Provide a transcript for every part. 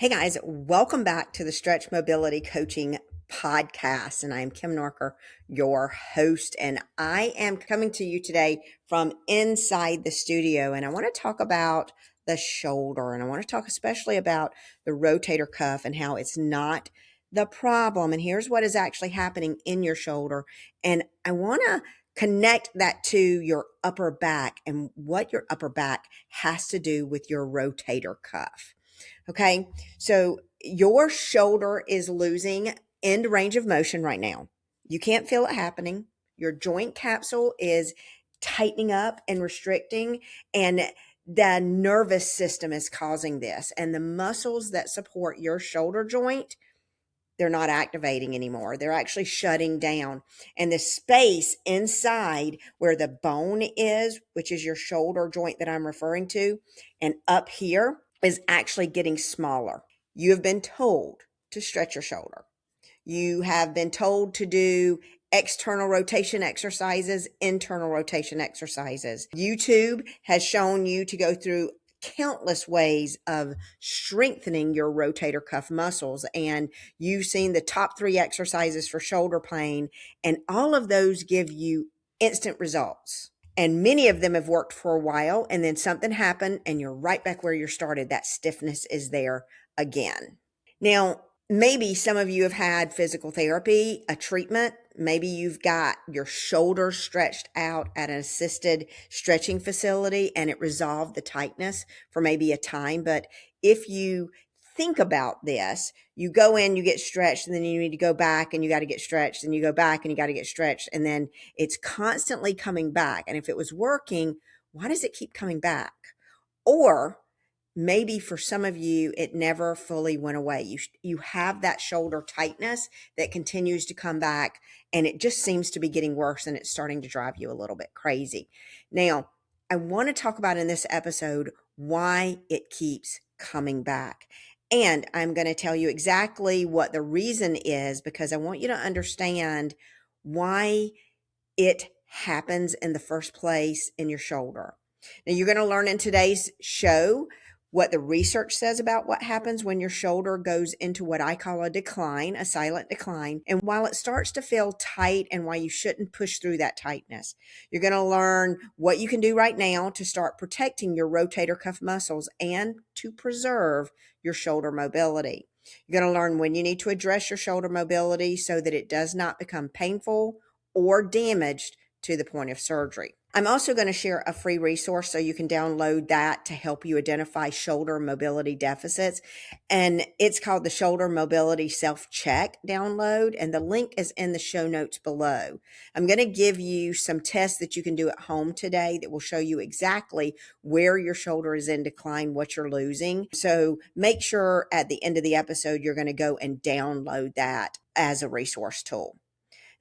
Hey guys, welcome back to the Stretch Mobility Coaching Podcast. And I am Kim Nartker, your host. And I am coming to you today from inside the studio. And I want to talk about the shoulder. And I want to talk especially about the rotator cuff and how it's not the problem. And here's what is actually happening in your shoulder. And I want to connect that to your upper back and what your upper back has to do with your rotator cuff. Okay, so your shoulder is losing end range of motion right now. You can't feel it happening. Your joint capsule is tightening up and restricting, and the nervous system is causing this. And the muscles that support your shoulder joint, they're not activating anymore. They're actually shutting down. And the space inside where the bone is, which is your shoulder joint that I'm referring to, and up here, is actually getting smaller. You have been told to stretch your shoulder. You have been told to do external rotation exercises, internal rotation exercises. YouTube has shown you to go through countless ways of strengthening your rotator cuff muscles. And you've seen the top 3 exercises for shoulder pain, and all of those give you instant results. And many of them have worked for a while, and then something happened and you're right back where you started. That stiffness is there again. Now, maybe some of you have had physical therapy, a treatment. Maybe you've got your shoulder stretched out at an assisted stretching facility and it resolved the tightness for maybe a time. But if you think about this, you go in, you get stretched, and then you need to go back and you got to get stretched, and you go back and you got to get stretched, and then it's constantly coming back. And if it was working, why does it keep coming back? Or maybe for some of you, it never fully went away. You have that shoulder tightness that continues to come back, and it just seems to be getting worse, and it's starting to drive you a little bit crazy. Now, I want to talk about in this episode why it keeps coming back. And I'm going to tell you exactly what the reason is, because I want you to understand why it happens in the first place in your shoulder. Now, you're going to learn in today's show what the research says about what happens when your shoulder goes into what I call a decline, a silent decline, and while it starts to feel tight and why you shouldn't push through that tightness. You're going to learn what you can do right now to start protecting your rotator cuff muscles and to preserve your shoulder mobility. You're going to learn when you need to address your shoulder mobility so that it does not become painful or damaged to the point of surgery. I'm also going to share a free resource so you can download that to help you identify shoulder mobility deficits. And it's called the Shoulder Mobility Self-Check download. And the link is in the show notes below. I'm going to give you some tests that you can do at home today that will show you exactly where your shoulder is in decline, what you're losing. So make sure at the end of the episode, you're going to go and download that as a resource tool.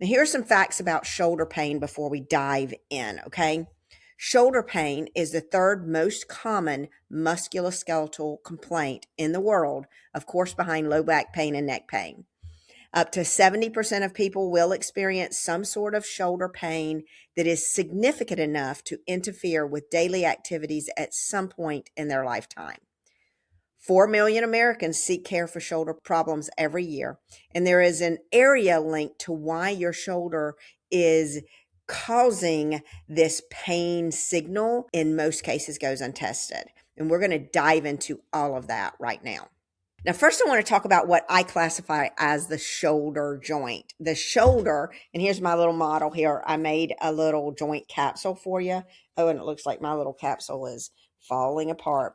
Now, here are some facts about shoulder pain before we dive in, okay? Shoulder pain is the 3rd most common musculoskeletal complaint in the world, of course, behind low back pain and neck pain. Up to 70% of people will experience some sort of shoulder pain that is significant enough to interfere with daily activities at some point in their lifetime. 4 million Americans seek care for shoulder problems every year. And there is an area linked to why your shoulder is causing this pain signal, in most cases goes untested. And we're going to dive into all of that right now. Now, first I want to talk about what I classify as the shoulder joint. The shoulder, and here's my little model here. I made a little joint capsule for you. Oh, and it looks like my little capsule is falling apart.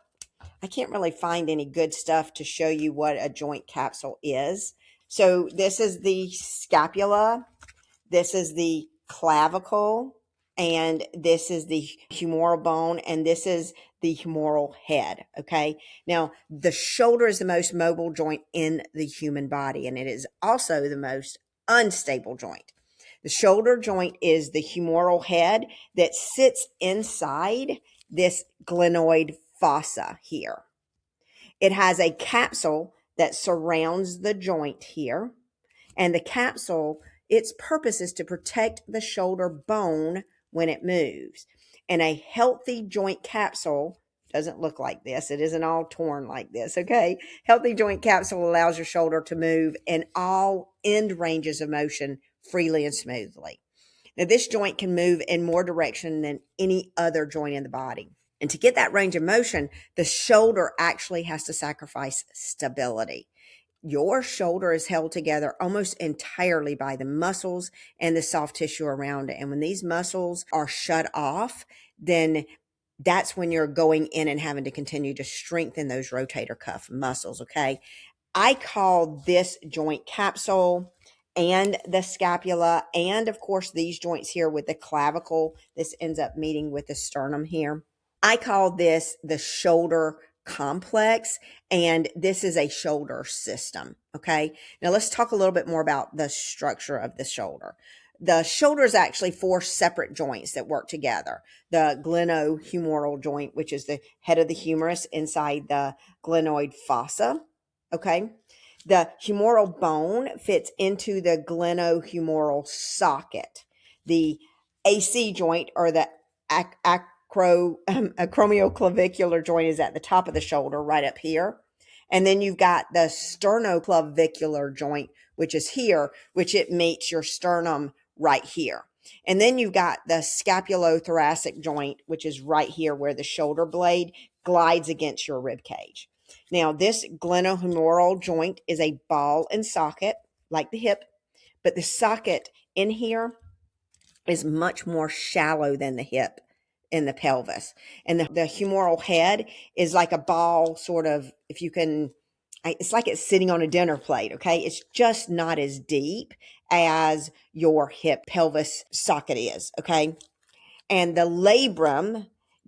I can't really find any good stuff to show you what a joint capsule is. So this is the scapula, this is the clavicle, and this is the humeral bone, and this is the humeral head, okay? Now, the shoulder is the most mobile joint in the human body, and it is also the most unstable joint. The shoulder joint is the humeral head that sits inside this glenoid fossa here. It has a capsule that surrounds the joint here, and the capsule, its purpose is to protect the shoulder bone when it moves. And a healthy joint capsule, doesn't look like this. It isn't all torn like this, okay? Healthy joint capsule allows your shoulder to move in all end ranges of motion freely and smoothly. Now, this joint can move in more direction than any other joint in the body. And to get that range of motion, the shoulder actually has to sacrifice stability. Your shoulder is held together almost entirely by the muscles and the soft tissue around it. And when these muscles are shut off, then that's when you're going in and having to continue to strengthen those rotator cuff muscles, okay? I call this joint capsule and the scapula, and of course these joints here with the clavicle. This ends up meeting with the sternum here. I call this the shoulder complex, and this is a shoulder system. Okay. Now let's talk a little bit more about the structure of the shoulder. The shoulder is actually four separate joints that work together. The glenohumeral joint, which is the head of the humerus inside the glenoid fossa. Okay. The humeral bone fits into the glenohumeral socket. The AC joint, or the acromioclavicular joint, is at the top of the shoulder right up here. And then you've got the sternoclavicular joint, which is here, which it meets your sternum right here. And then you've got the scapulothoracic joint, which is right here where the shoulder blade glides against your rib cage. Now, this glenohumeral joint is a ball and socket like the hip, but the socket in here is much more shallow than the hip in the pelvis. And the humeral head is like a ball, sort of, if you can, it's like it's sitting on a dinner plate, okay? It's just not as deep as your hip pelvis socket is, okay? And the labrum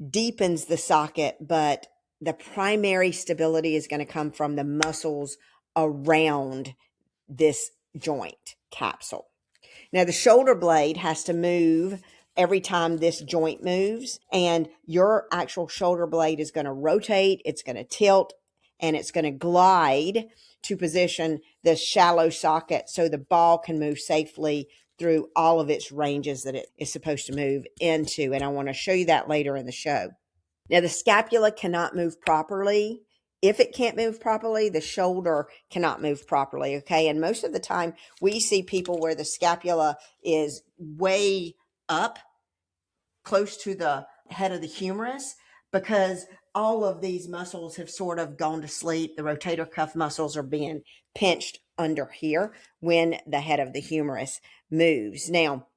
deepens the socket, but the primary stability is going to come from the muscles around this joint capsule. Now, the shoulder blade has to move every time this joint moves, and your actual shoulder blade is going to rotate, it's going to tilt, and it's going to glide to position the shallow socket so the ball can move safely through all of its ranges that it is supposed to move into. And I want to show you that later in the show. Now, the scapula cannot move properly. If it can't move properly, the shoulder cannot move properly, okay? And most of the time, we see people where the scapula is way up, close to the head of the humerus, because all of these muscles have sort of gone to sleep. The rotator cuff muscles are being pinched under here when the head of the humerus moves. Now,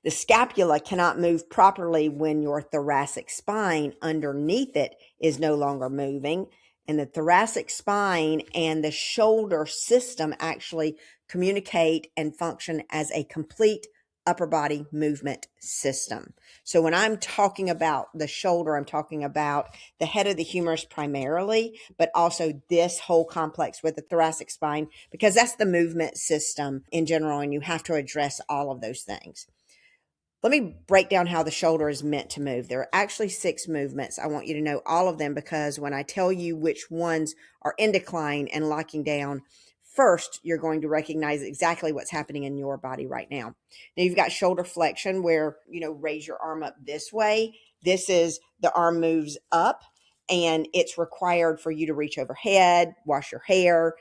the scapula cannot move properly when your thoracic spine underneath it is no longer moving. And the thoracic spine and the shoulder system actually communicate and function as a complete upper body movement system. So when I'm talking about the shoulder, I'm talking about the head of the humerus primarily, but also this whole complex with the thoracic spine, because that's the movement system in general, and you have to address all of those things. Let me break down how the shoulder is meant to move. There are actually 6 movements. I want you to know all of them, because when I tell you which ones are in decline and locking down, first, you're going to recognize exactly what's happening in your body right now. Now, you've got shoulder flexion, where, raise your arm up this way. This is the arm moves up, and it's required for you to reach overhead, wash your hair,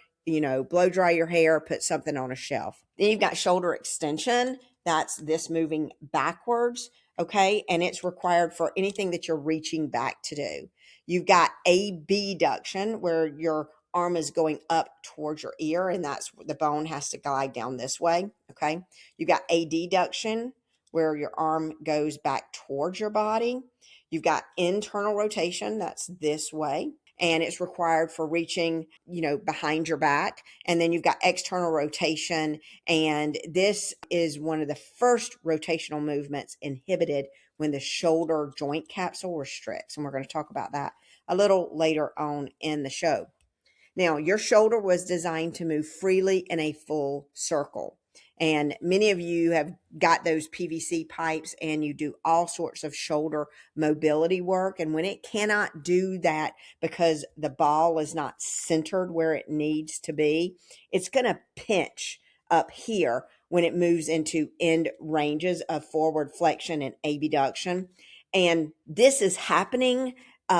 blow dry your hair, put something on a shelf. Then you've got shoulder extension. That's this moving backwards, okay? And it's required for anything that you're reaching back to do. You've got abduction, where your arm is going up towards your ear, and that's the bone has to glide down this way, okay? You've got adduction, where your arm goes back towards your body. You've got internal rotation, that's this way, and it's required for reaching, behind your back. And then you've got external rotation, and this is one of the first rotational movements inhibited when the shoulder joint capsule restricts. And we're going to talk about that a little later on in the show. Now, your shoulder was designed to move freely in a full circle. And many of you have got those PVC pipes, and you do all sorts of shoulder mobility work. And when it cannot do that because the ball is not centered where it needs to be, it's going to pinch up here when it moves into end ranges of forward flexion and abduction. And this is happening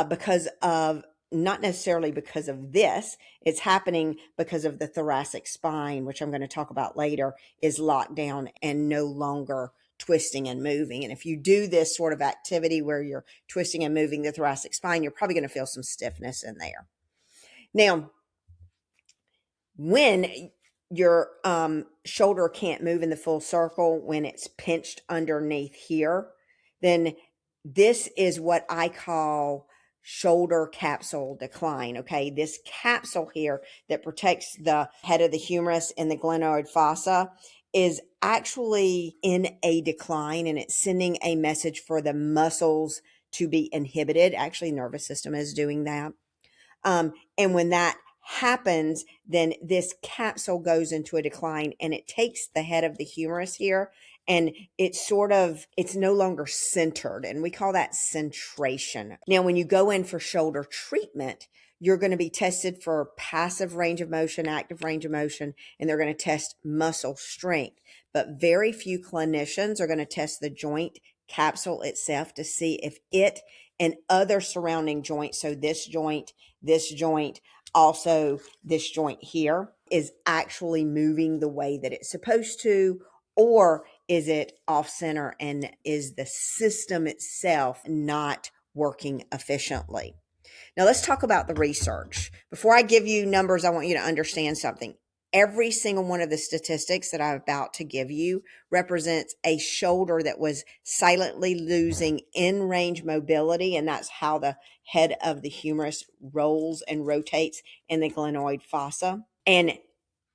because of, not necessarily because of this, it's happening because of the thoracic spine, which I'm going to talk about later, is locked down and no longer twisting and moving. And if you do this sort of activity where you're twisting and moving the thoracic spine, you're probably going to feel some stiffness in there. Now, when your shoulder can't move in the full circle, when it's pinched underneath here, then this is what I call shoulder capsule decline. Okay, this capsule here that protects the head of the humerus and the glenoid fossa is actually in a decline, and it's sending a message for the muscles to be inhibited. Actually, nervous system is doing that. And when that happens, then this capsule goes into a decline, and it takes the head of the humerus here, and it's no longer centered, and we call that centration. Now, when you go in for shoulder treatment, you're going to be tested for passive range of motion, active range of motion, and they're going to test muscle strength. But very few clinicians are going to test the joint capsule itself to see if it and other surrounding joints, so this joint, also this joint here, is actually moving the way that it's supposed to, or is it off center and is the system itself not working efficiently? Now let's talk about the research. Before I give you numbers, I want you to understand something. Every single one of the statistics that I'm about to give you represents a shoulder that was silently losing in-range mobility, and that's how the head of the humerus rolls and rotates in the glenoid fossa. And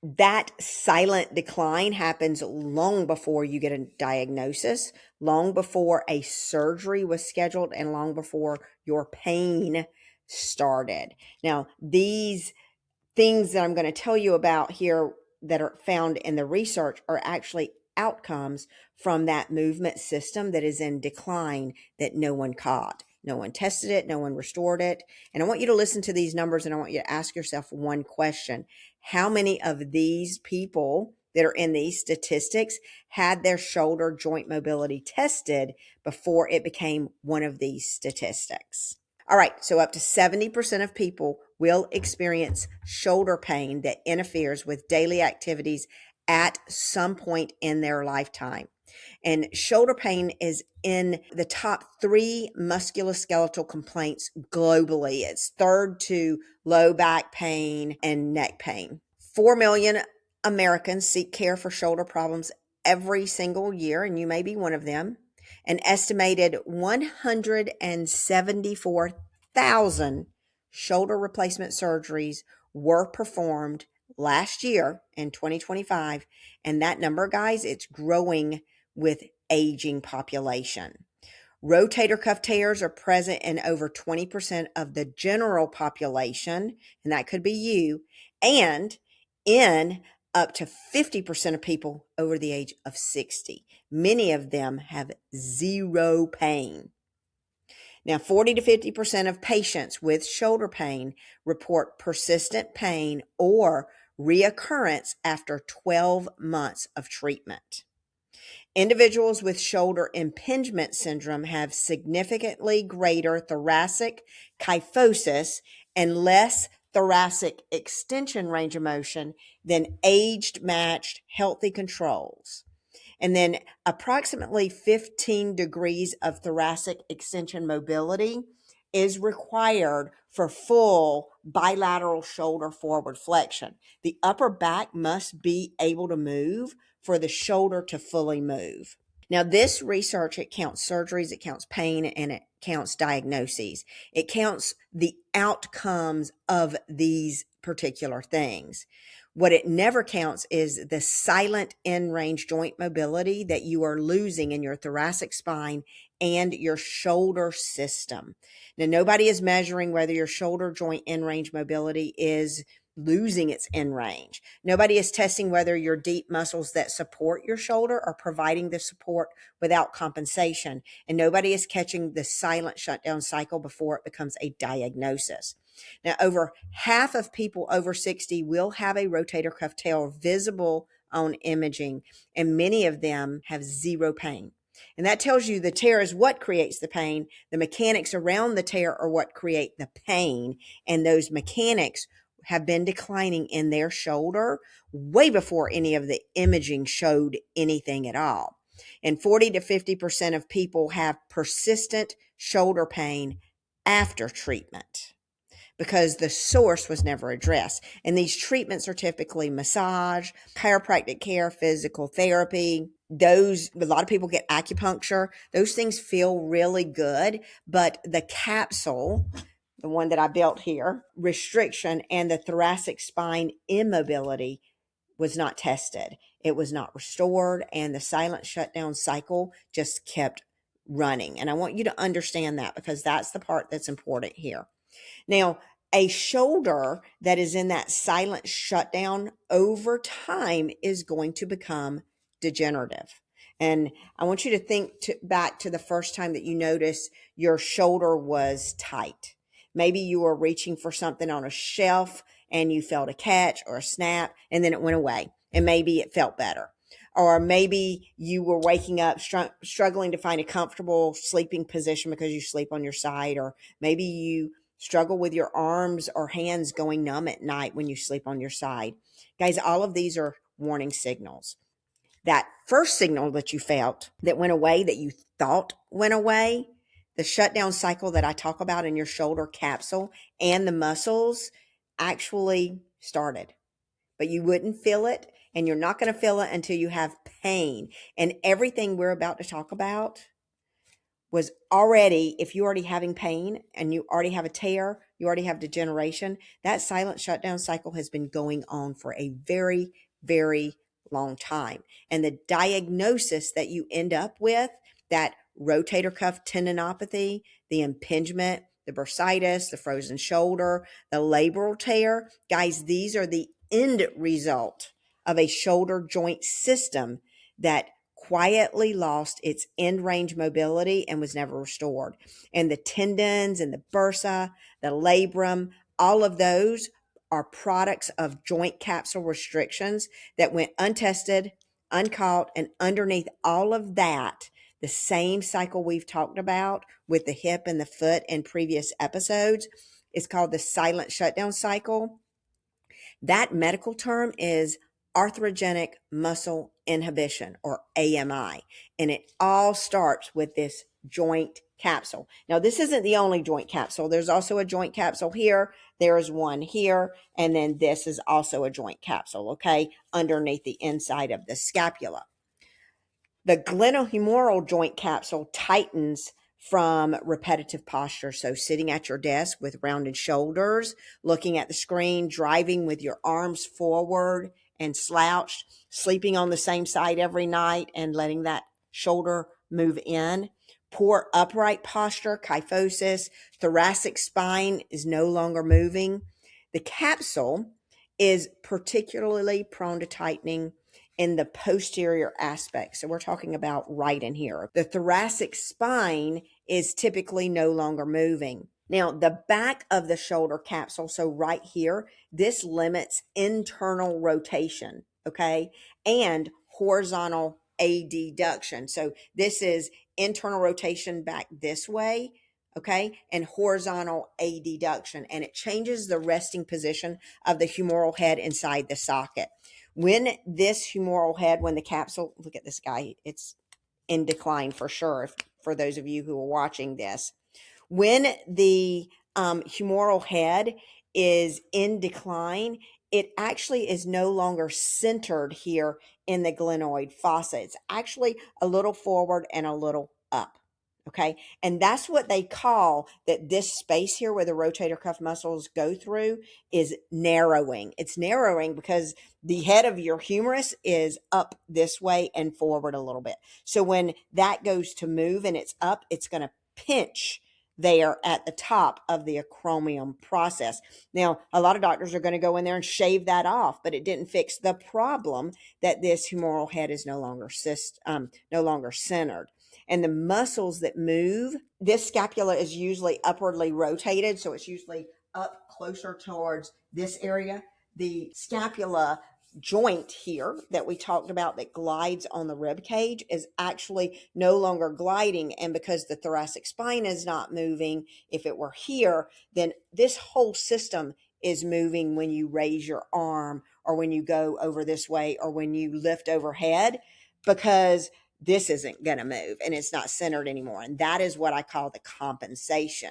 that silent decline happens long before you get a diagnosis, long before a surgery was scheduled, and long before your pain started. Now, these things that I'm going to tell you about here that are found in the research are actually outcomes from that movement system that is in decline that no one caught. No one tested it. No one restored it. And I want you to listen to these numbers, and I want you to ask yourself one question. How many of these people that are in these statistics had their shoulder joint mobility tested before it became one of these statistics? All right, so up to 70% of people will experience shoulder pain that interferes with daily activities at some point in their lifetime. And shoulder pain is in the top 3 musculoskeletal complaints globally. It's third to low back pain and neck pain. 4 million Americans seek care for shoulder problems every single year, and you may be one of them. An estimated 174,000 shoulder replacement surgeries were performed last year in 2025. And that number, guys, it's growing with aging population. Rotator cuff tears are present in over 20% of the general population, and that could be you, and in up to 50% of people over the age of 60. Many of them have zero pain. Now, 40 to 50% of patients with shoulder pain report persistent pain or reoccurrence after 12 months of treatment. Individuals with shoulder impingement syndrome have significantly greater thoracic kyphosis and less thoracic extension range of motion than aged matched healthy controls. And then approximately 15 degrees of thoracic extension mobility is required for full bilateral shoulder forward flexion. The upper back must be able to move for the shoulder to fully move. Now, this research, it counts surgeries, it counts pain, and it counts diagnoses. It counts the outcomes of these particular things. What it never counts is the silent in-range joint mobility that you are losing in your thoracic spine and your shoulder system. Now, nobody is measuring whether your shoulder joint in-range mobility is losing its in-range. Nobody is testing whether your deep muscles that support your shoulder are providing the support without compensation. And nobody is catching the silent shutdown cycle before it becomes a diagnosis. Now, over half of people over 60 will have a rotator cuff tear visible on imaging, and many of them have zero pain. And that tells you the tear is what creates the pain. The mechanics around the tear are what create the pain. And those mechanics have been declining in their shoulder way before any of the imaging showed anything at all. And 40 to 50% of people have persistent shoulder pain after treatment because the source was never addressed. And these treatments are typically massage, chiropractic care, physical therapy. A lot of people get acupuncture. Those things feel really good, but the capsule, the one that I built here, restriction, and the thoracic spine immobility was not tested. It was not restored, and the silent shutdown cycle just kept running. And I want you to understand that because that's the part that's important here. Now, a shoulder that is in that silent shutdown over time is going to become degenerative. And I want you to think back to the first time that you noticed your shoulder was tight. Maybe you were reaching for something on a shelf and you felt a catch or a snap and then it went away and maybe it felt better. Or maybe you were waking up struggling to find a comfortable sleeping position because you sleep on your side, or maybe you struggle with your arms or hands going numb at night when you sleep on your side. Guys, all of these are warning signals. That first signal that you felt that went away, that you thought went away, the shutdown cycle that I talk about in your shoulder capsule and the muscles actually started. But you wouldn't feel it, and you're not going to feel it until you have pain. And everything we're about to talk about was already, if you're already having pain and you already have a tear, you already have degeneration, that silent shutdown cycle has been going on for a very, very long time. And the diagnosis that you end up with, that rotator cuff tendinopathy, the impingement, the bursitis, the frozen shoulder, the labral tear, guys, these are the end result of a shoulder joint system that quietly lost its end range mobility and was never restored. And the tendons and the bursa, the labrum, all of those are products of joint capsule restrictions that went untested, uncaught, and underneath all of that, the same cycle we've talked about with the hip and the foot in previous episodes is called the silent shutdown cycle. That medical term is arthrogenic muscle inhibition, or AMI. And it all starts with this joint capsule. Now, this isn't the only joint capsule. There's also a joint capsule here. There's one here. And then this is also a joint capsule, okay, underneath the inside of the scapula. The glenohumeral joint capsule tightens from repetitive posture. So sitting at your desk with rounded shoulders, looking at the screen, driving with your arms forward and slouched, sleeping on the same side every night and letting that shoulder move in. Poor upright posture, kyphosis, thoracic spine is no longer moving. The capsule is particularly prone to tightening in the posterior aspect. So we're talking about right in here. The thoracic spine is typically no longer moving. Now, the back of the shoulder capsule, so right here, this limits internal rotation, okay, and horizontal adduction. So this is internal rotation back this way, okay, and horizontal adduction, and it changes the resting position of the humeral head inside the socket. When this humeral head, when the capsule, look at this guy, it's in decline for sure, for those of you who are watching this. When the humeral head is in decline, it actually is no longer centered here in the glenoid fossa. It's actually a little forward and a little up. Okay. And that's what they call that this space here where the rotator cuff muscles go through is narrowing. It's narrowing because the head of your humerus is up this way and forward a little bit. So when that goes to move and it's up, it's going to pinch there at the top of the acromion process. Now, a lot of doctors are going to go in there and shave that off, but it didn't fix the problem that this humeral head is no longer centered. And the muscles that move, this scapula is usually upwardly rotated, so it's usually up closer towards this area. The scapula joint here that we talked about that glides on the rib cage is actually no longer gliding. And because the thoracic spine is not moving, if it were here, then this whole system is moving when you raise your arm or when you go over this way or when you lift overhead, because this isn't going to move and it's not centered anymore. And that is what I call the compensation.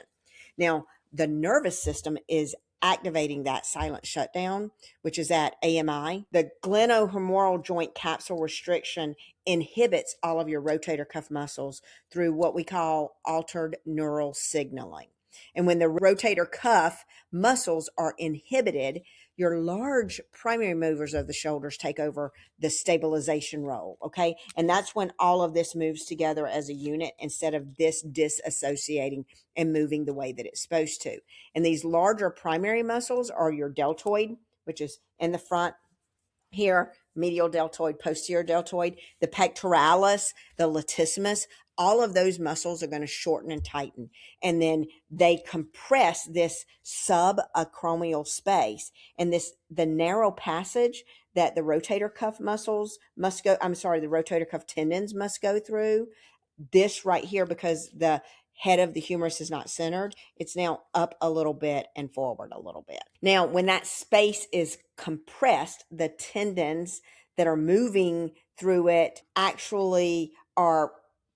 Now, the nervous system is activating that silent shutdown, which is at AMI. The glenohumeral joint capsule restriction inhibits all of your rotator cuff muscles through what we call altered neural signaling. And when the rotator cuff muscles are inhibited, your large primary movers of the shoulders take over the stabilization role, okay? And that's when all of this moves together as a unit instead of this disassociating and moving the way that it's supposed to. And these larger primary muscles are your deltoid, which is in the front here, medial deltoid, posterior deltoid, the pectoralis, the latissimus. All of those muscles are going to shorten and tighten. And then they compress this subacromial space. And the narrow passage that the rotator cuff muscles must go, the rotator cuff tendons must go through, this right here, because the head of the humerus is not centered, it's now up a little bit and forward a little bit. Now, when that space is compressed, the tendons that are moving through it actually are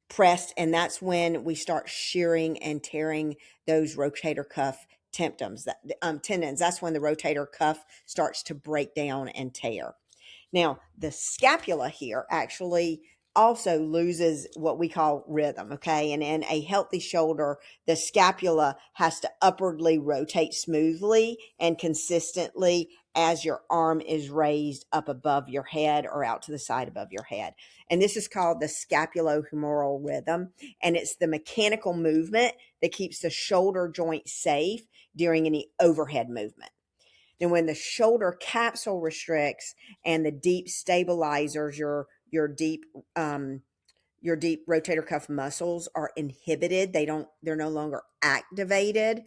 pressed, and that's when we start shearing and tearing those rotator cuff tendons. That's when the rotator cuff starts to break down and tear. Now, the scapula here actually also loses what we call rhythm, okay? And in a healthy shoulder, the scapula has to upwardly rotate smoothly and consistently as your arm is raised up above your head or out to the side above your head. And this is called the scapulohumeral rhythm. And it's the mechanical movement that keeps the shoulder joint safe during any overhead movement. Then when the shoulder capsule restricts and the deep stabilizers, your deep rotator cuff muscles are inhibited, they're no longer activated,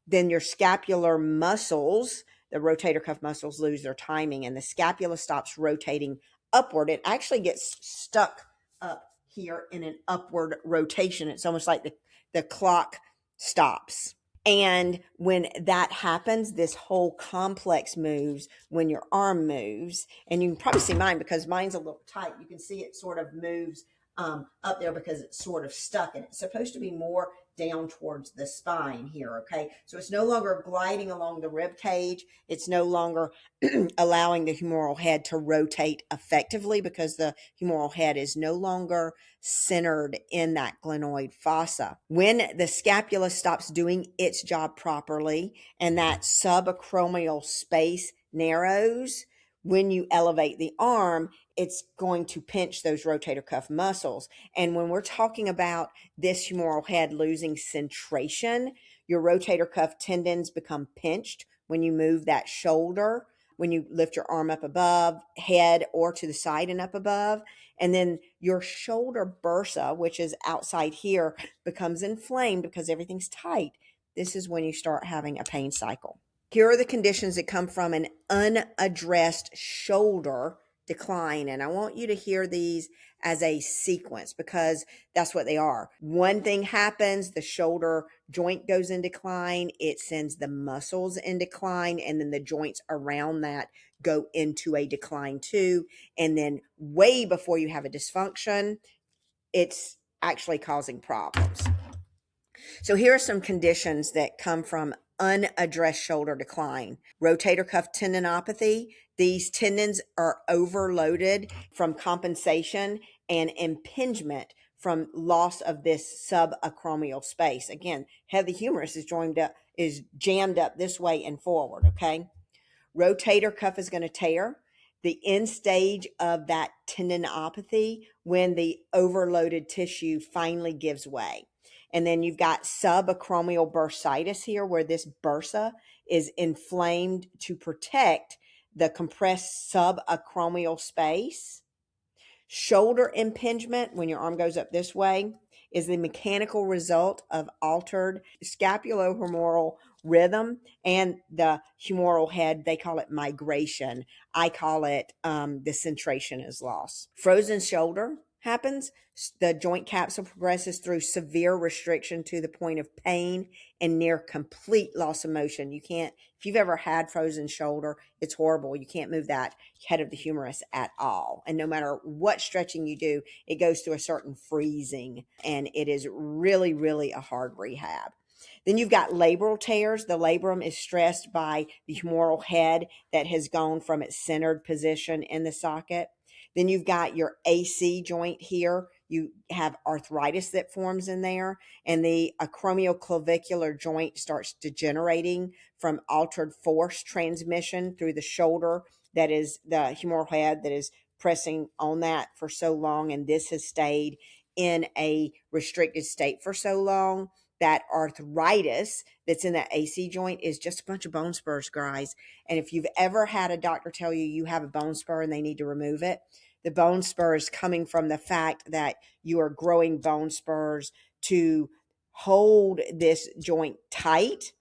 then your scapular muscles, the rotator cuff muscles, lose their timing and the scapula stops rotating upward. It actually gets stuck up here in an upward rotation. It's almost like the clock stops. And when that happens, this whole complex moves when your arm moves. And you can probably see mine because mine's a little tight. You can see it sort of moves up there because it's sort of stuck. And it's supposed to be more down towards the spine here, okay? So it's no longer gliding along the rib cage. It's no longer allowing the humeral head to rotate effectively because the humeral head is no longer centered in that glenoid fossa. When the scapula stops doing its job properly and that subacromial space narrows, when you elevate the arm, it's going to pinch those rotator cuff muscles. And when we're talking about this humeral head losing centration, your rotator cuff tendons become pinched when you move that shoulder, when you lift your arm up above, head or to the side and up above. And then your shoulder bursa, which is outside here, becomes inflamed because everything's tight. This is when you start having a pain cycle. Here are the conditions that come from an unaddressed shoulder decline. And I want you to hear these as a sequence because that's what they are. One thing happens, the shoulder joint goes in decline, it sends the muscles in decline, and then the joints around that go into a decline too. And then way before you have a dysfunction, it's actually causing problems. So here are some conditions that come from unaddressed shoulder decline. Rotator cuff tendinopathy. These tendons are overloaded from compensation, and impingement from loss of this subacromial space. Again, head of the humerus is jammed up this way and forward, okay? Rotator cuff is going to tear. The end stage of that tendinopathy when the overloaded tissue finally gives way. And then you've got subacromial bursitis here, where this bursa is inflamed to protect the compressed subacromial space. Shoulder impingement, when your arm goes up this way, is the mechanical result of altered scapulohumeral rhythm, and the humeral head, they call it migration. I call it the centration is lost. Frozen shoulder happens. The joint capsule progresses through severe restriction to the point of pain and near complete loss of motion. You can't, if you've ever had frozen shoulder, it's horrible. You can't move that head of the humerus at all. And no matter what stretching you do, it goes through a certain freezing, and it is really, really a hard rehab. Then you've got labral tears. The labrum is stressed by the humeral head that has gone from its centered position in the socket. Then you've got your AC joint here. You have arthritis that forms in there, and the acromioclavicular joint starts degenerating from altered force transmission through the shoulder, that is the humeral head that is pressing on that for so long, and this has stayed in a restricted state for so long. That arthritis that's in that AC joint is just a bunch of bone spurs, guys. And if you've ever had a doctor tell you you have a bone spur and they need to remove it, the bone spur is coming from the fact that you are growing bone spurs to hold this joint tight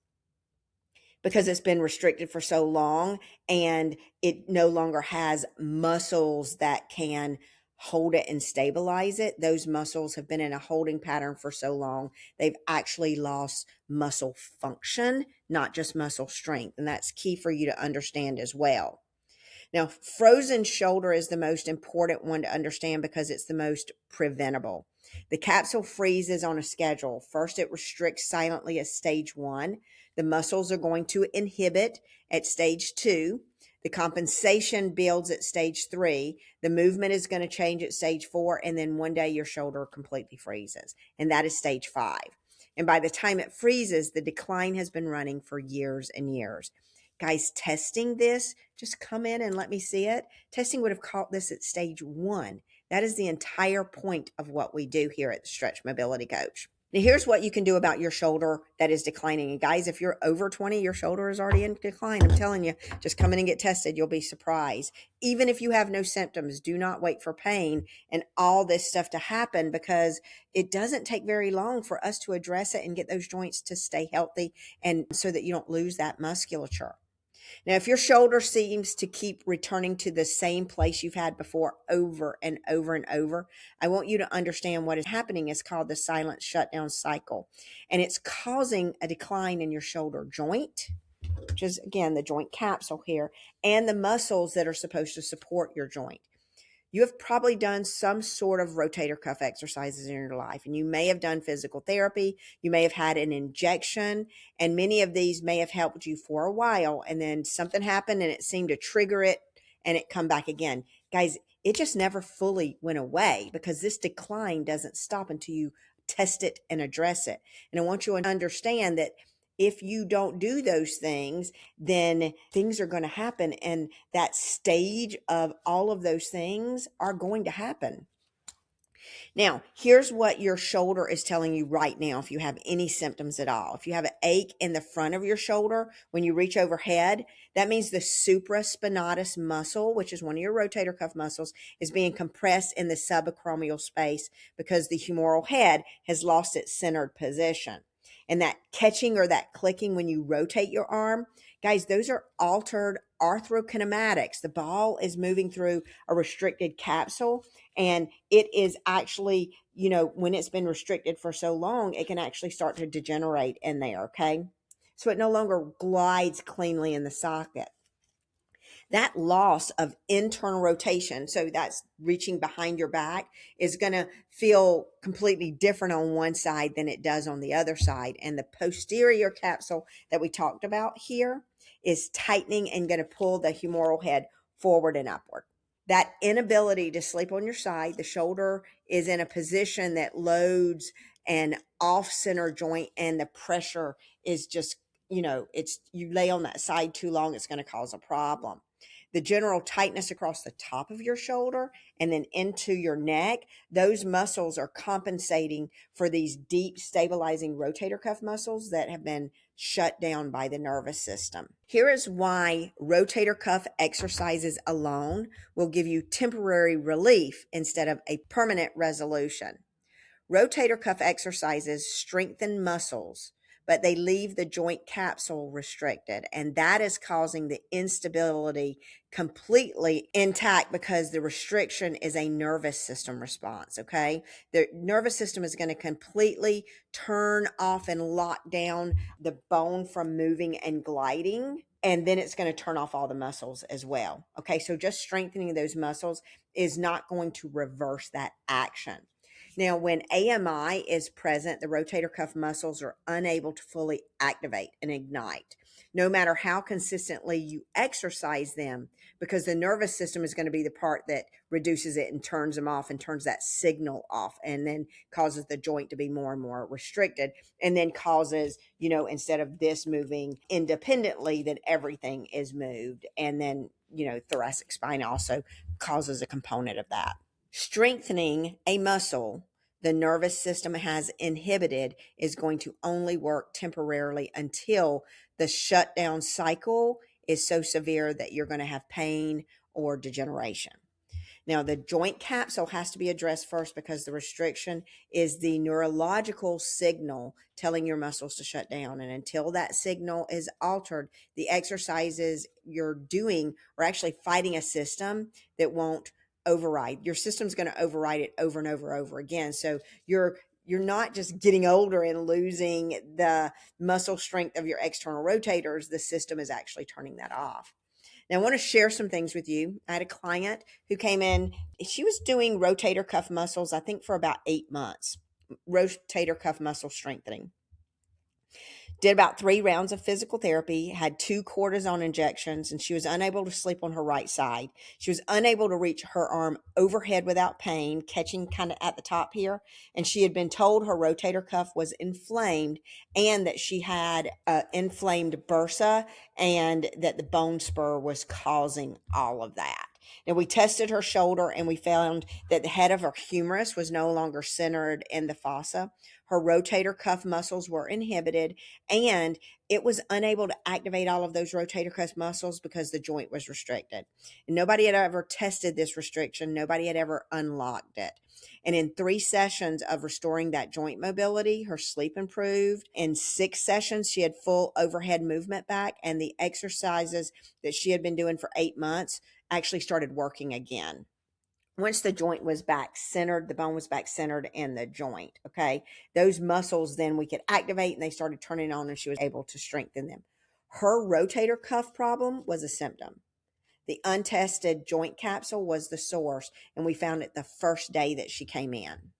because it's been restricted for so long, and it no longer has muscles that can hold it and stabilize it. Those muscles have been in a holding pattern for so long, they've actually lost muscle function, not just muscle strength. And that's key for you to understand as well. Now, frozen shoulder is the most important one to understand because it's the most preventable. The capsule freezes on a schedule. First, it restricts silently at stage 1. The muscles are going to inhibit at stage 2. The compensation builds at stage 3. The movement is going to change at stage 4. And then one day your shoulder completely freezes. And that is stage 5. And by the time it freezes, the decline has been running for years and years. Guys, testing this, just come in and let me see it. Testing would have caught this at stage 1. That is the entire point of what we do here at the Stretch Mobility Coach. Now, here's what you can do about your shoulder that is declining. And guys, if you're over 20, your shoulder is already in decline. I'm telling you, just come in and get tested. You'll be surprised. Even if you have no symptoms, do not wait for pain and all this stuff to happen, because it doesn't take very long for us to address it and get those joints to stay healthy, and so that you don't lose that musculature. Now, if your shoulder seems to keep returning to the same place you've had before over and over and over, I want you to understand what is happening. It's called the silent shutdown cycle, and it's causing a decline in your shoulder joint, which is, again, the joint capsule here, and the muscles that are supposed to support your joint. You have probably done some sort of rotator cuff exercises in your life, and you may have done physical therapy. You may have had an injection, and many of these may have helped you for a while, and then something happened and it seemed to trigger it and it come back again. Guys, it just never fully went away because this decline doesn't stop until you test it and address it. And I want you to understand that if you don't do those things, then things are going to happen. And that stage of all of those things are going to happen. Now, here's what your shoulder is telling you right now if you have any symptoms at all. If you have an ache in the front of your shoulder when you reach overhead, that means the supraspinatus muscle, which is one of your rotator cuff muscles, is being compressed in the subacromial space because the humeral head has lost its centered position. And that catching or that clicking when you rotate your arm, guys, those are altered arthrokinematics. The ball is moving through a restricted capsule, and it is actually, when it's been restricted for so long, it can actually start to degenerate in there, okay? So it no longer glides cleanly in the socket. That loss of internal rotation, so that's reaching behind your back, is going to feel completely different on one side than it does on the other side. And the posterior capsule that we talked about here is tightening and going to pull the humeral head forward and upward. That inability to sleep on your side, the shoulder is in a position that loads an off-center joint, and the pressure is just, you lay on that side too long, it's going to cause a problem. The general tightness across the top of your shoulder and then into your neck, those muscles are compensating for these deep stabilizing rotator cuff muscles that have been shut down by the nervous system. Here is why rotator cuff exercises alone will give you temporary relief instead of a permanent resolution. Rotator cuff exercises strengthen muscles, but they leave the joint capsule restricted. And that is causing the instability completely intact because the restriction is a nervous system response. Okay. The nervous system is going to completely turn off and lock down the bone from moving and gliding. And then it's going to turn off all the muscles as well. Okay. So just strengthening those muscles is not going to reverse that action. Now, when AMI is present, the rotator cuff muscles are unable to fully activate and ignite, no matter how consistently you exercise them, because the nervous system is going to be the part that reduces it and turns them off and turns that signal off, and then causes the joint to be more and more restricted, and then causes, instead of this moving independently, then everything is moved. And then, thoracic spine also causes a component of that. Strengthening a muscle the nervous system has inhibited is going to only work temporarily until the shutdown cycle is so severe that you're going to have pain or degeneration. Now, the joint capsule has to be addressed first because the restriction is the neurological signal telling your muscles to shut down. And until that signal is altered, the exercises you're doing are actually fighting a system that won't override. Your system's going to override it over and over again. So you're not just getting older and losing the muscle strength of your external rotators. The system is actually turning that off. Now, I want to share some things with you. I had a client who came in. She was doing rotator cuff muscles, I think, for about 8 months, rotator cuff muscle strengthening. Did about 3 rounds of physical therapy, had 2 cortisone injections, and she was unable to sleep on her right side. She was unable to reach her arm overhead without pain, catching kind of at the top here. And she had been told her rotator cuff was inflamed and that she had inflamed bursa and that the bone spur was causing all of that. Now, we tested her shoulder and we found that the head of her humerus was no longer centered in the fossa. Her rotator cuff muscles were inhibited, and it was unable to activate all of those rotator cuff muscles because the joint was restricted. And nobody had ever tested this restriction. Nobody had ever unlocked it. And in 3 sessions of restoring that joint mobility, her sleep improved. In 6 sessions, she had full overhead movement back, and the exercises that she had been doing for 8 months actually started working again. Once the joint was back centered, the bone was back centered in the joint. Okay. Those muscles then we could activate and they started turning on and she was able to strengthen them. Her rotator cuff problem was a symptom. The untested joint capsule was the source, and we found it the first day that she came in.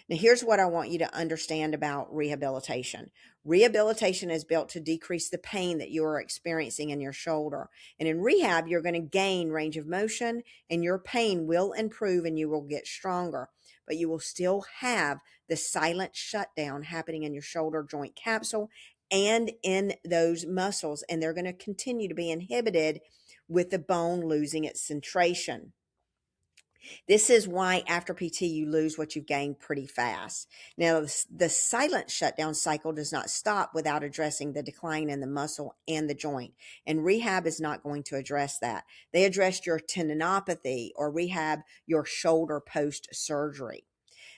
Now, here's what I want you to understand about rehabilitation. Rehabilitation is built to decrease the pain that you are experiencing in your shoulder. And in rehab, you're going to gain range of motion and your pain will improve and you will get stronger. But you will still have the silent shutdown happening in your shoulder joint capsule and in those muscles. And they're going to continue to be inhibited with the bone losing its centration. This is why after PT you lose what you've gained pretty fast. Now, the silent shutdown cycle does not stop without addressing the decline in the muscle and the joint. And rehab is not going to address that. They addressed your tendinopathy or rehab your shoulder post-surgery.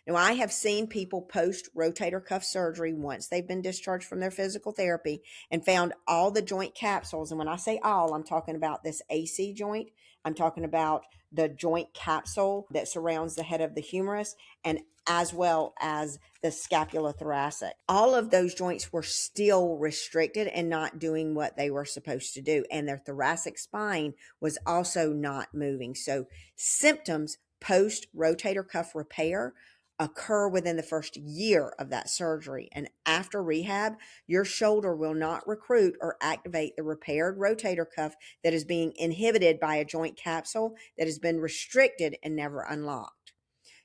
Now, I have seen people post rotator cuff surgery once they've been discharged from their physical therapy and found all the joint capsules. And when I say all, I'm talking about this AC joint. I'm talking about the joint capsule that surrounds the head of the humerus and as well as the scapulothoracic. All of those joints were still restricted and not doing what they were supposed to do. And their thoracic spine was also not moving. So symptoms post rotator cuff repair occur within the first year of that surgery. And after rehab, your shoulder will not recruit or activate the repaired rotator cuff that is being inhibited by a joint capsule that has been restricted and never unlocked.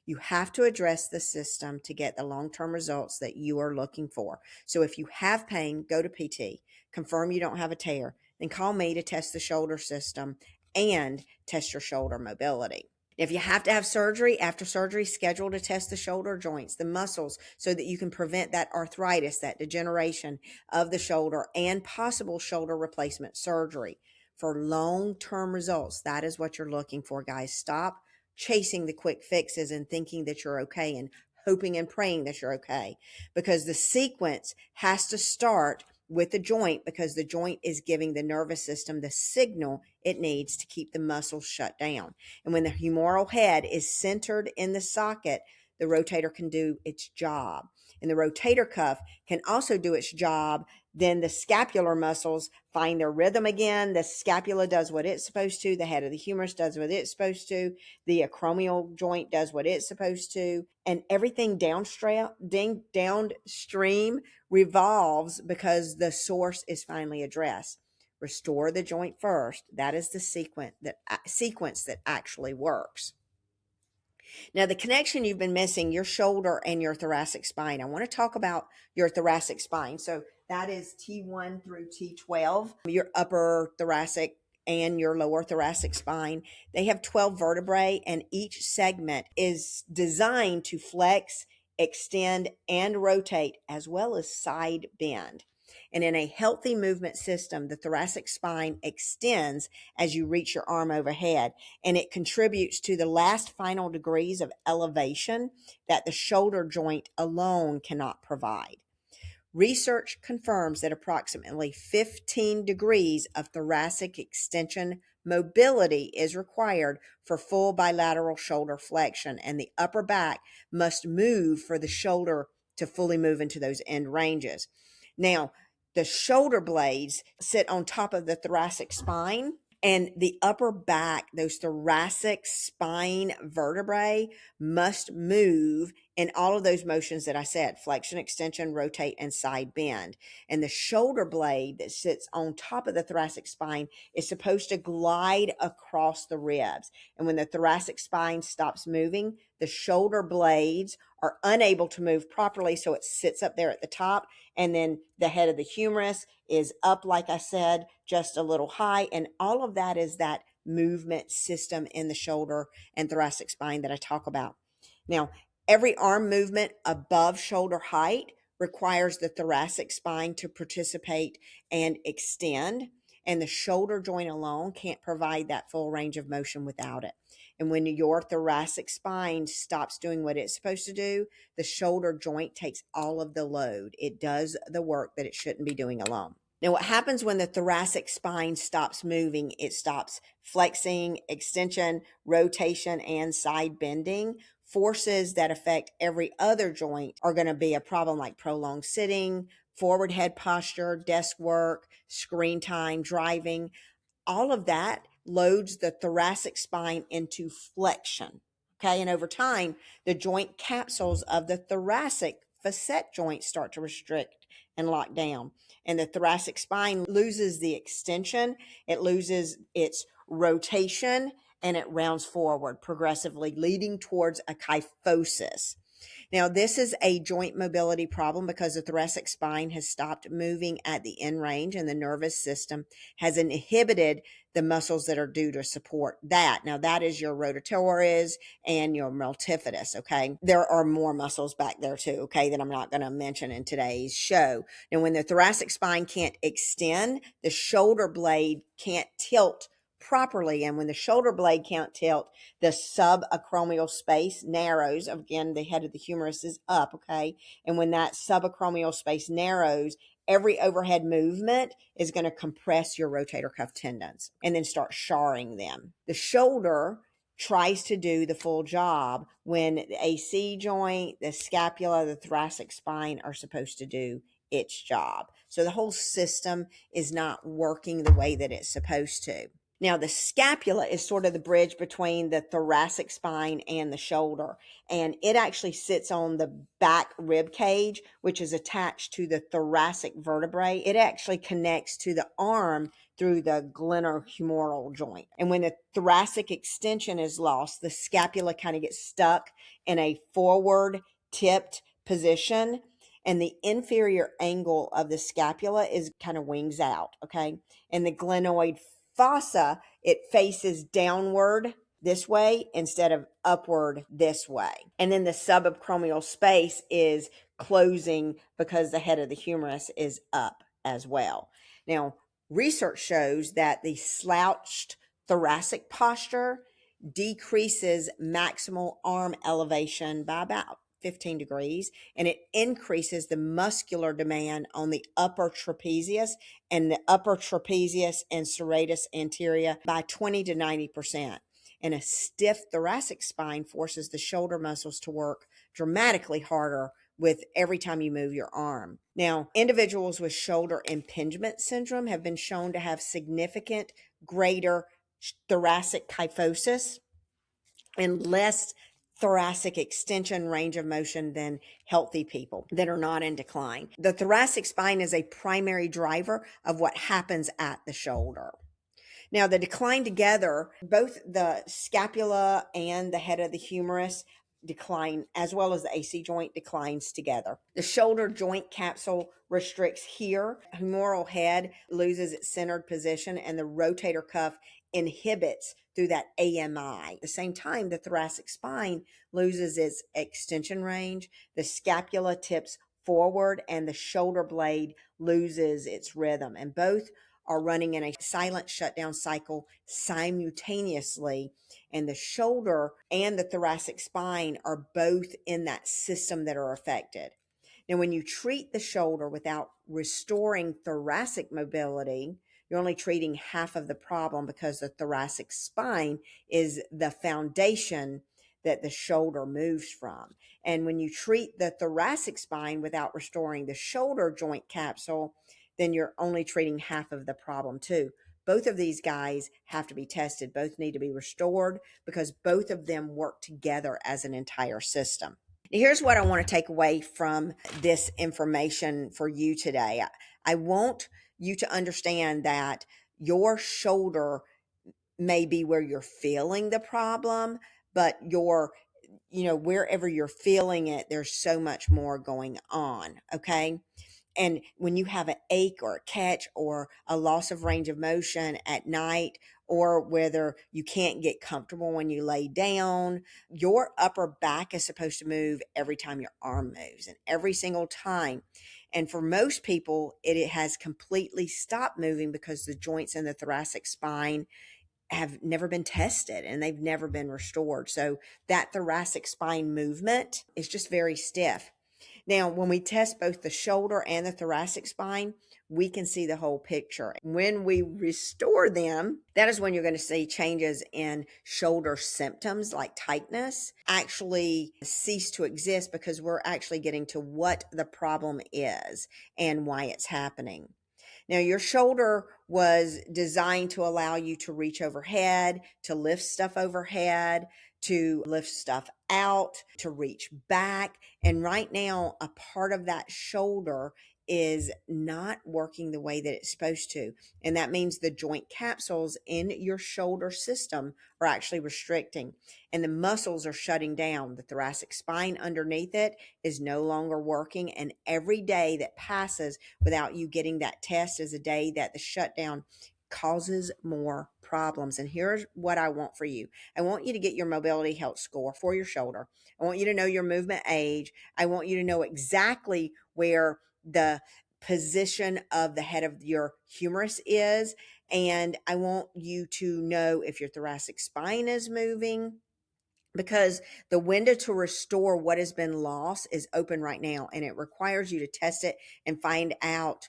You have to address the system to get the long-term results that you are looking for. So if you have pain, go to PT, confirm you don't have a tear, then call me to test the shoulder system and test your shoulder mobility. If you have to have surgery, after surgery, schedule to test the shoulder joints, the muscles, so that you can prevent that arthritis, that degeneration of the shoulder, and possible shoulder replacement surgery. For long-term results, that is what you're looking for, guys. Stop chasing the quick fixes and thinking that you're okay and hoping and praying that you're okay, because the sequence has to start with the joint, because the joint is giving the nervous system the signal it needs to keep the muscles shut down. And when the humeral head is centered in the socket, the rotator can do its job. And the rotator cuff can also do its job. Then the scapular muscles find their rhythm again. The scapula does what it's supposed to. The head of the humerus does what it's supposed to. The acromial joint does what it's supposed to. And everything downstream revolves because the source is finally addressed. Restore the joint first. That is the sequence that actually works. Now, the connection you've been missing, your shoulder and your thoracic spine. I want to talk about your thoracic spine. So that is T1 through T12, your upper thoracic and your lower thoracic spine. They have 12 vertebrae, and each segment is designed to flex, extend, and rotate, as well as side bend. And in a healthy movement system, the thoracic spine extends as you reach your arm overhead, and it contributes to the last final degrees of elevation that the shoulder joint alone cannot provide. Research confirms that approximately 15 degrees of thoracic extension mobility is required for full bilateral shoulder flexion, and the upper back must move for the shoulder to fully move into those end ranges. Now, the shoulder blades sit on top of the thoracic spine, and the upper back, those thoracic spine vertebrae, must move in all of those motions that I said: flexion, extension, rotate, and side bend. And the shoulder blade that sits on top of the thoracic spine is supposed to glide across the ribs. And when the thoracic spine stops moving, the shoulder blades are unable to move properly, so it sits up there at the top, and then the head of the humerus is up, like I said, just a little high. And all of that is that movement system in the shoulder and thoracic spine that I talk about. Now, every arm movement above shoulder height requires the thoracic spine to participate and extend, and the shoulder joint alone can't provide that full range of motion without it. And when your thoracic spine stops doing what it's supposed to do, the shoulder joint takes all of the load. It does the work that it shouldn't be doing alone. Now, what happens when the thoracic spine stops moving? It stops flexing, extension, rotation, and side bending. Forces that affect every other joint are going to be a problem, like prolonged sitting, forward head posture, desk work, screen time, driving. All of that loads the thoracic spine into flexion. Okay. And over time, the joint capsules of the thoracic facet joint start to restrict and lock down. And the thoracic spine loses the extension, it loses its rotation, and it rounds forward progressively, leading towards a kyphosis. Now, this is a joint mobility problem because the thoracic spine has stopped moving at the end range, and the nervous system has inhibited the muscles that are due to support that. Now, that is your rotator and your multifidus, okay? There are more muscles back there too, okay, that I'm not going to mention in today's show. And when the thoracic spine can't extend, the shoulder blade can't tilt properly. And when the shoulder blade can't tilt, the subacromial space narrows. Again, the head of the humerus is up, okay? And when that subacromial space narrows, every overhead movement is going to compress your rotator cuff tendons and then start charring them. The shoulder tries to do the full job when the AC joint, the scapula, the thoracic spine are supposed to do its job. So the whole system is not working the way that it's supposed to. Now, the scapula is sort of the bridge between the thoracic spine and the shoulder, and it actually sits on the back rib cage, which is attached to the thoracic vertebrae. It actually connects to the arm through the glenohumeral joint. And when the thoracic extension is lost, the scapula kind of gets stuck in a forward tipped position, and the inferior angle of the scapula is kind of wings out, okay? And the glenoid fossa, it faces downward this way instead of upward this way. And then the subacromial space is closing because the head of the humerus is up as well. Now, research shows that the slouched thoracic posture decreases maximal arm elevation by about 15 degrees, and it increases the muscular demand on the upper trapezius and serratus anterior by 20 to 90%. And a stiff thoracic spine forces the shoulder muscles to work dramatically harder with every time you move your arm. Now, individuals with shoulder impingement syndrome have been shown to have significant greater thoracic kyphosis and less thoracic extension range of motion than healthy people that are not in decline. The thoracic spine is a primary driver of what happens at the shoulder. Now, the decline together, both the scapula and the head of the humerus decline, as well as the AC joint declines together. The shoulder joint capsule restricts here. Humeral head loses its centered position, and the rotator cuff inhibits through that AMI. At the same time, the thoracic spine loses its extension range. The scapula tips forward, and the shoulder blade loses its rhythm. And both are running in a silent shutdown cycle simultaneously, and the shoulder and the thoracic spine are both in that system that are affected. Now, when you treat the shoulder without restoring thoracic mobility, you're only treating half of the problem, because the thoracic spine is the foundation that the shoulder moves from. And when you treat the thoracic spine without restoring the shoulder joint capsule, then you're only treating half of the problem too. Both of these guys have to be tested. Both need to be restored, because both of them work together as an entire system. Now, here's what I want to take away from this information for you today. I want you to understand that your shoulder may be where you're feeling the problem, but wherever you're feeling it, there's so much more going on. Okay. And when you have an ache or a catch or a loss of range of motion at night, or whether you can't get comfortable when you lay down, your upper back is supposed to move every time your arm moves, and every single time. And for most people, it has completely stopped moving because the joints in the thoracic spine have never been tested and they've never been restored. So that thoracic spine movement is just very stiff. Now, when we test both the shoulder and the thoracic spine, we can see the whole picture. When we restore them, that is when you're going to see changes in shoulder symptoms like tightness actually cease to exist, because we're actually getting to what the problem is and why it's happening. Now, your shoulder was designed to allow you to reach overhead, to lift stuff overhead, to lift stuff out, to reach back. And right now, a part of that shoulder is not working the way that it's supposed to. And that means the joint capsules in your shoulder system are actually restricting, and the muscles are shutting down. The thoracic spine underneath it is no longer working. And every day that passes without you getting that test is a day that the shutdown causes more problems. And here's what I want for you. I want you to get your mobility health score for your shoulder. I want you to know your movement age. I want you to know exactly where the position of the head of your humerus is. And I want you to know if your thoracic spine is moving, because the window to restore what has been lost is open right now, and it requires you to test it and find out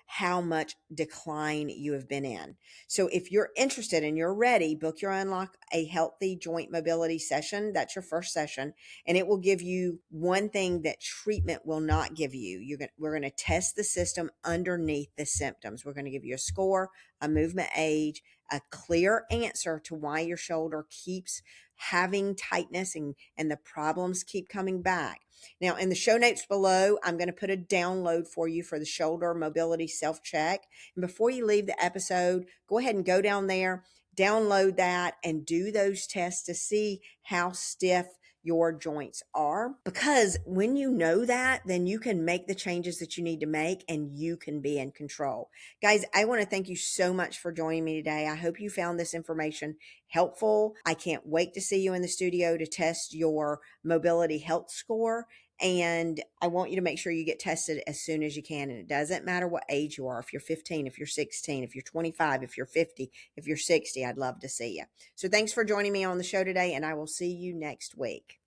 how much decline you have been in. So if you're interested and you're ready, book your Unlock a Healthy Joint Mobility session. That's your first session, and it will give you one thing that treatment will not give you. We're going to test the system underneath the symptoms. We're going to give you a score, a movement age, a clear answer to why your shoulder keeps having tightness and the problems keep coming back. Now, in the show notes below, I'm going to put a download for you for the shoulder mobility self-check. And before you leave the episode, go ahead and go down there, download that, and do those tests to see how stiff your joints are. Because when you know that, then you can make the changes that you need to make, and you can be in control. Guys, I want to thank you so much for joining me today. I hope you found this information helpful. I can't wait to see you in the studio to test your mobility health score. And I want you to make sure you get tested as soon as you can. And it doesn't matter what age you are. If you're 15, if you're 16, if you're 25, if you're 50, if you're 60, I'd love to see you. So thanks for joining me on the show today, and I will see you next week.